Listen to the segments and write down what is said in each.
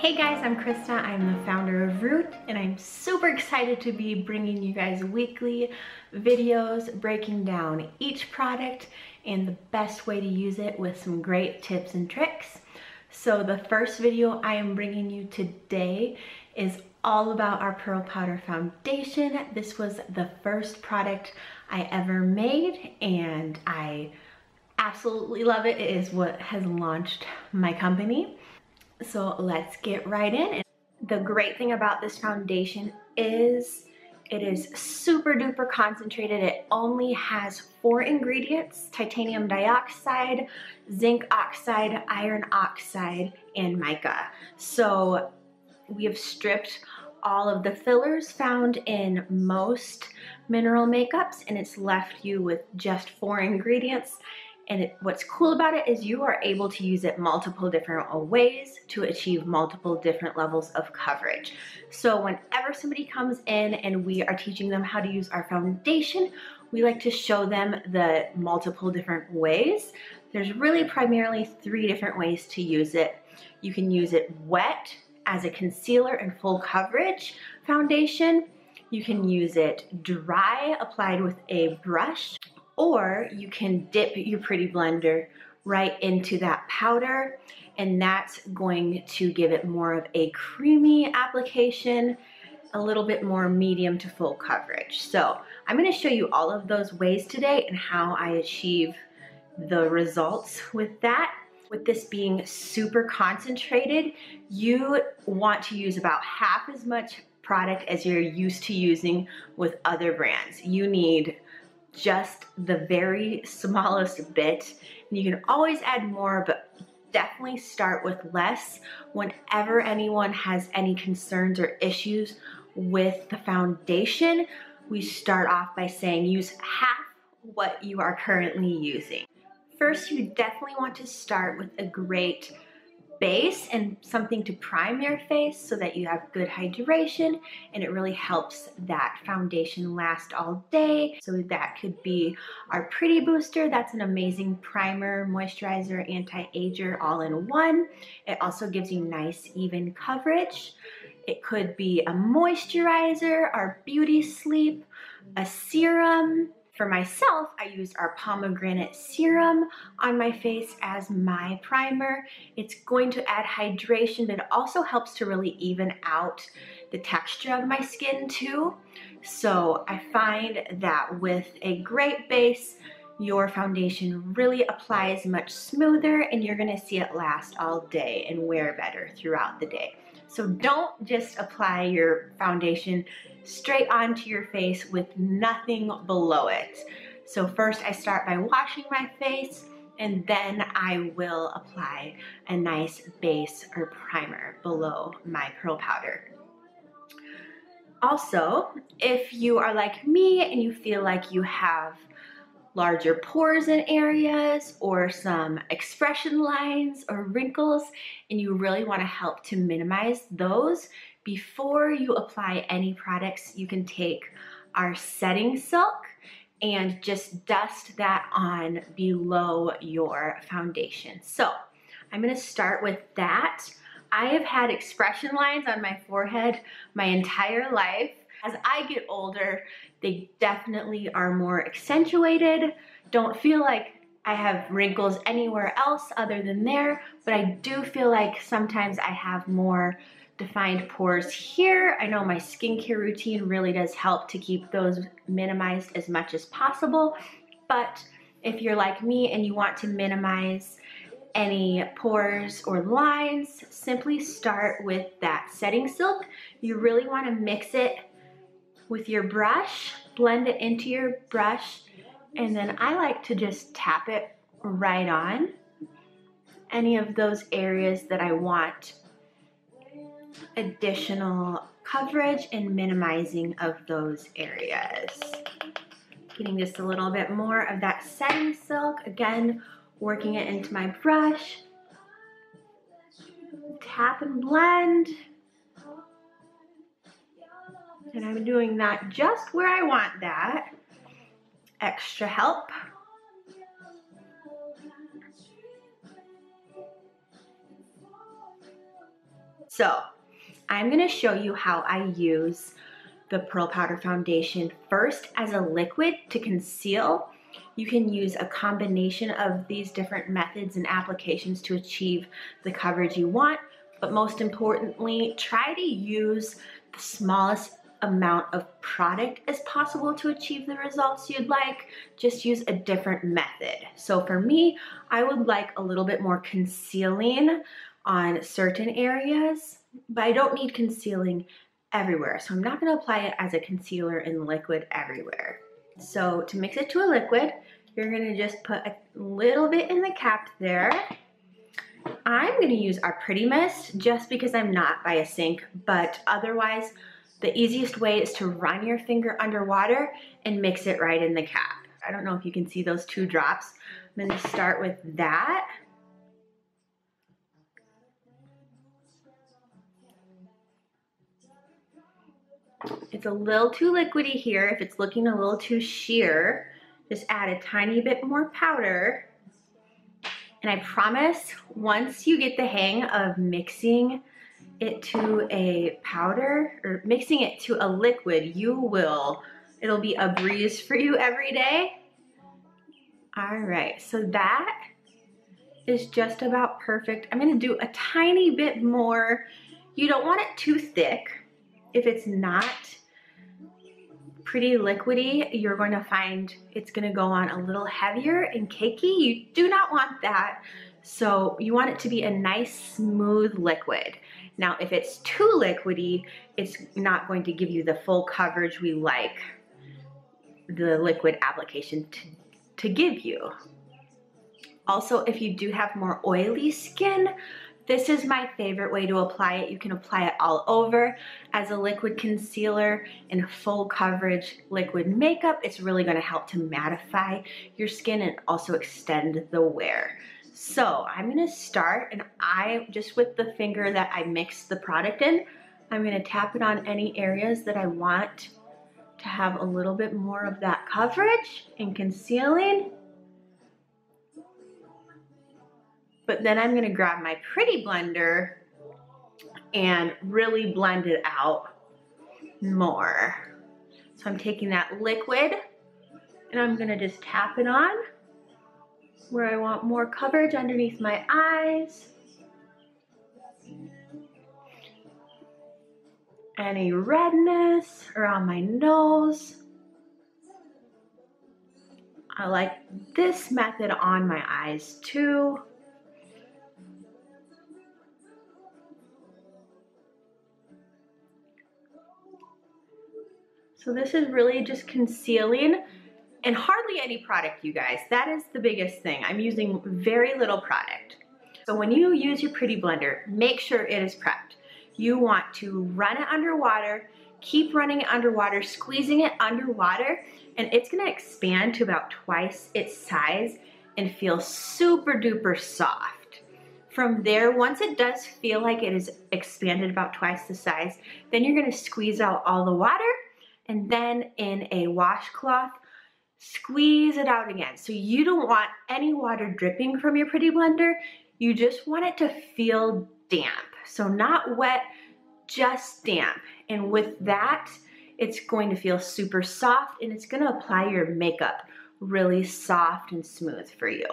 Hey guys, I'm Krista. I'm the founder of Root, and I'm super excited to be bringing you guys weekly videos breaking down each product and the best way to use it with some great tips and tricks. So the first video I am bringing you today is all about our Pearl Powder Foundation. This was the first product I ever made, and I absolutely love it. It is what has launched my company. So let's get right in. The great thing about this foundation is it is super duper concentrated. It only has 4 ingredients: titanium dioxide, zinc oxide, iron oxide, and mica. So we have stripped all of the fillers found in most mineral makeups, and it's left you with just 4 ingredients. And what's cool about it is you are able to use it multiple different ways to achieve multiple different levels of coverage. So whenever somebody comes in and we are teaching them how to use our foundation, we like to show them the multiple different ways. There's really primarily 3 different ways to use it. You can use it wet as a concealer and full coverage foundation. You can use it dry, applied with a brush, or you can dip your Pretty Blender right into that powder, and that's going to give it more of a creamy application, a little bit more medium to full coverage. So I'm going to show you all of those ways today and how I achieve the results with that. With this being super concentrated, you want to use about half as much product as you're used to using with other brands. You need just the very smallest bit, and you can always add more, but definitely start with less. Whenever anyone has any concerns or issues with the foundation, we start off by saying use half what you are currently using. First, you definitely want to start with a great base and something to prime your face so that you have good hydration, and it really helps that foundation last all day. So that could be our Pretty Booster. That's an amazing primer, moisturizer, anti-ager all in one. It also gives you nice even coverage. It could be a moisturizer, our Beauty Sleep, a serum. For myself, I used our pomegranate serum on my face as my primer. It's going to add hydration, but it also helps to really even out the texture of my skin too. So I find that with a great base, your foundation really applies much smoother, and you're gonna see it last all day and wear better throughout the day. So don't just apply your foundation straight onto your face with nothing below it. So first I start by washing my face, and then I will apply a nice base or primer below my pearl powder. Also, if you are like me and you feel like you have larger pores in areas or some expression lines or wrinkles, and you really want to help to minimize those, before you apply any products, you can take our setting silk and just dust that on below your foundation. So I'm going to start with that. I have had expression lines on my forehead my entire life. As I get older, they definitely are more accentuated. Don't feel like I have wrinkles anywhere else other than there, but I do feel like sometimes I have more defined pores here. I know my skincare routine really does help to keep those minimized as much as possible, but if you're like me and you want to minimize any pores or lines, simply start with that setting silk. You really want to mix it with your brush, blend it into your brush, and then I like to just tap it right on any of those areas that I want additional coverage and minimizing of those areas. Getting just a little bit more of that setting silk, again, working it into my brush, tap and blend. And I'm doing that just where I want that extra help. So I'm gonna show you how I use the Pearl Powder Foundation first as a liquid to conceal. You can use a combination of these different methods and applications to achieve the coverage you want, but most importantly, try to use the smallest amount of product as possible to achieve the results you'd like. Just use a different method. So for me, I would like a little bit more concealing on certain areas, but I don't need concealing everywhere. So I'm not gonna apply it as a concealer in liquid everywhere. So to mix it to a liquid, you're gonna just put a little bit in the cap there. I'm gonna use our Pretty Mist just because I'm not by a sink, but otherwise, the easiest way is to run your finger underwater and mix it right in the cap. I don't know if you can see those 2 drops. I'm gonna start with that. It's a little too liquidy here. If it's looking a little too sheer, just add a tiny bit more powder. And I promise, once you get the hang of mixing it to a powder or mixing it to a liquid, it'll be a breeze for you every day. All right, so that is just about perfect. I'm gonna do a tiny bit more. You don't want it too thick. If it's not pretty liquidy, you're going to find it's going to go on a little heavier and cakey. You do not want that. So you want it to be a nice smooth liquid. Now if it's too liquidy, it's not going to give you the full coverage we like the liquid application to give you. Also, if you do have more oily skin, this is my favorite way to apply it. You can apply it all over as a liquid concealer and full coverage liquid makeup. It's really gonna help to mattify your skin and also extend the wear. So I'm gonna start, and just with the finger that I mixed the product in, I'm gonna tap it on any areas that I want to have a little bit more of that coverage and concealing. But then I'm gonna grab my Pretty Blender and really blend it out more. So I'm taking that liquid and I'm gonna just tap it on where I want more coverage underneath my eyes. Any redness around my nose. I like this method on my eyes too. So this is really just concealing and hardly any product, you guys. That is the biggest thing. I'm using very little product. So when you use your Pretty Blender, make sure it is prepped. You want to run it underwater, keep running it underwater, squeezing it underwater, and it's gonna expand to about twice its size and feel super duper soft. From there, once it does feel like it is expanded about twice the size, then you're gonna squeeze out all the water, and then in a washcloth, squeeze it out again. So you don't want any water dripping from your Pretty Blender. You just want it to feel damp. So not wet, just damp. And with that, it's going to feel super soft and it's gonna apply your makeup really soft and smooth for you.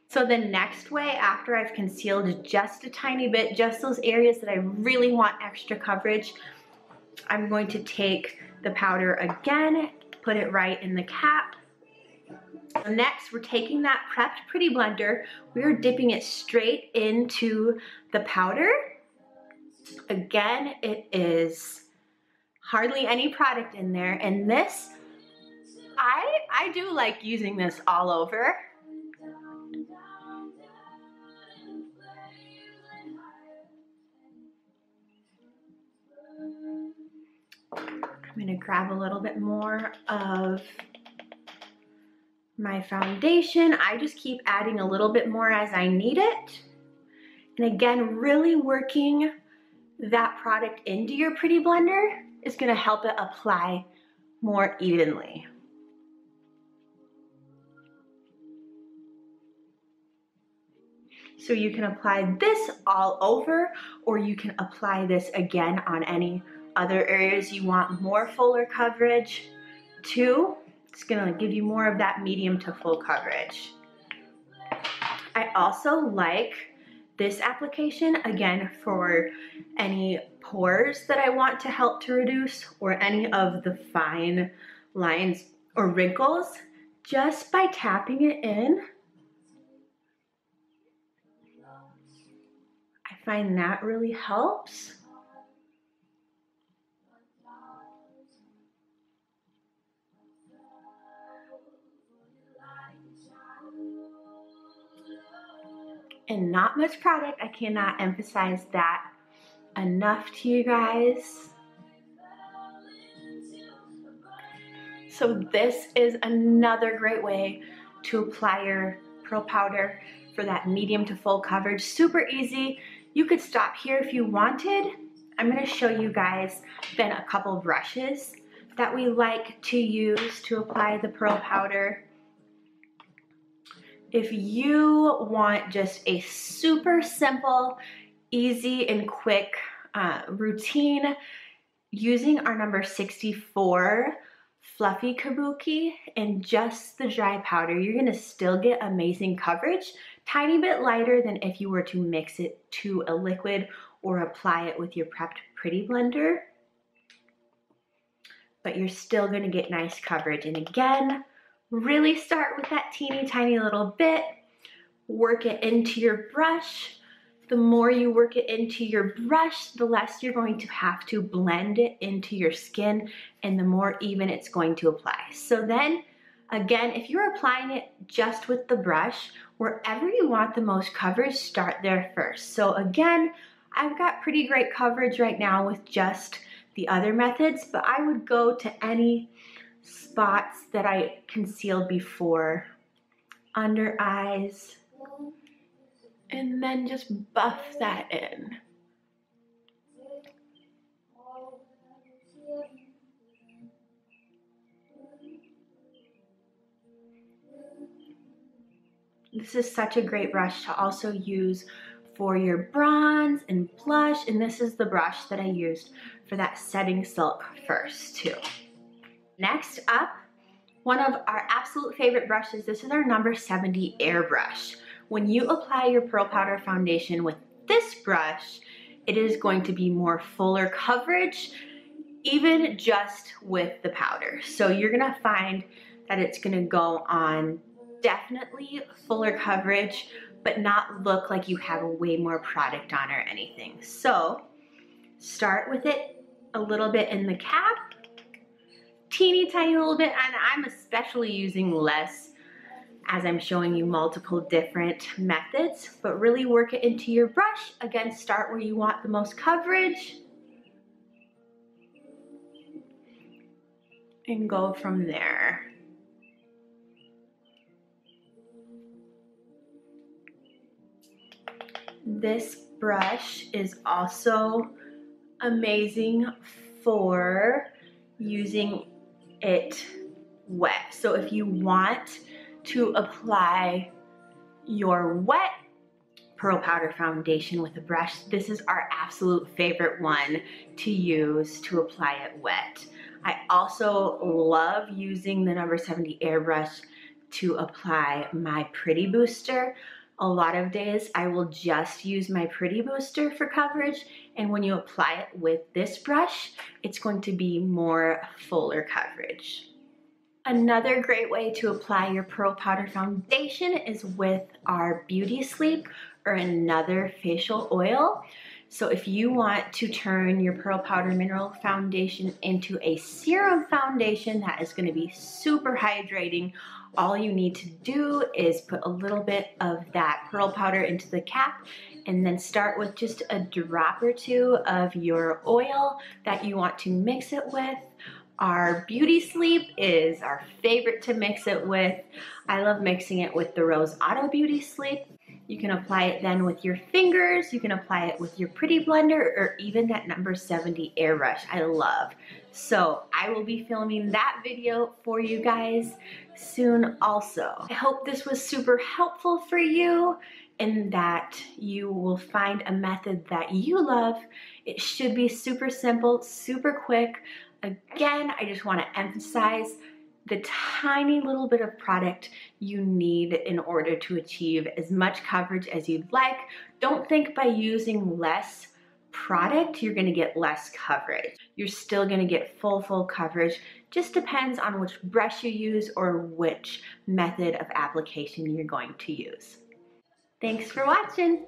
So the next way, after I've concealed just a tiny bit, just those areas that I really want extra coverage, I'm going to take the powder again, put it right in the cap. So next, we're taking that prepped Pretty Blender, we are dipping it straight into the powder. Again, it is hardly any product in there, and this, I do like using this all over. I'm gonna grab a little bit more of my foundation. I just keep adding a little bit more as I need it. And again, really working that product into your Pretty Blender is gonna help it apply more evenly. So you can apply this all over, or you can apply this again on any other areas you want more fuller coverage too. It's gonna give you more of that medium to full coverage. I also like this application, again, for any pores that I want to help to reduce, or any of the fine lines or wrinkles, just by tapping it in. I find that really helps. And not much product. I cannot emphasize that enough to you guys. So this is another great way to apply your pearl powder for that medium to full coverage. Super easy. You could stop here if you wanted. I'm going to show you guys then a couple brushes that we like to use to apply the pearl powder. If you want just a super simple, easy and quick routine, using our number 64 fluffy kabuki and just the dry powder, you're gonna still get amazing coverage, tiny bit lighter than if you were to mix it to a liquid or apply it with your prepped pretty blender, but you're still gonna get nice coverage. And again, really start with that teeny tiny little bit, work it into your brush. The more you work it into your brush, the less you're going to have to blend it into your skin, and the more even it's going to apply. So then, again, if you're applying it just with the brush, wherever you want the most coverage, start there first. So again, I've got pretty great coverage right now with just the other methods, but I would go to any spots that I concealed before, under eyes, and then just buff that in. This is such a great brush to also use for your bronze and blush, and this is the brush that I used for that setting silk first too. Next up, one of our absolute favorite brushes, this is our number 70 airbrush. When you apply your pearl powder foundation with this brush, it is going to be more fuller coverage, even just with the powder. So you're gonna find that it's gonna go on definitely fuller coverage, but not look like you have way more product on or anything. So start with it a little bit in the cap, teeny tiny little bit, and I'm especially using less as I'm showing you multiple different methods, but really work it into your brush. Again, start where you want the most coverage and go from there. This brush is also amazing for using it wet. So if you want to apply your wet pearl powder foundation with a brush, this is our absolute favorite one to use to apply it wet. I also love using the number 70 airbrush to apply my pretty booster. A lot of days I will just use my pretty booster for coverage, and when you apply it with this brush, it's going to be more fuller coverage. Another great way to apply your pearl powder foundation is with our Beauty Sleep or another facial oil. So if you want to turn your pearl powder mineral foundation into a serum foundation that is going to be super hydrating, all you need to do is put a little bit of that pearl powder into the cap, and then start with just a drop or two of your oil that you want to mix it with. Our Beauty Sleep is our favorite to mix it with. I love mixing it with the Rose Auto Beauty Sleep. You can apply it then with your fingers, you can apply it with your pretty blender, or even that number 70 airbrush. I love So I will be filming that video for you guys soon also. I hope this was super helpful for you and that you will find a method that you love. It should be super simple, super quick. Again, I just want to emphasize the tiny little bit of product you need in order to achieve as much coverage as you'd like. Don't think by using less product you're going to get less coverage. You're still going to get full coverage. Just depends on which brush you use or which method of application you're going to use. Thanks for watching.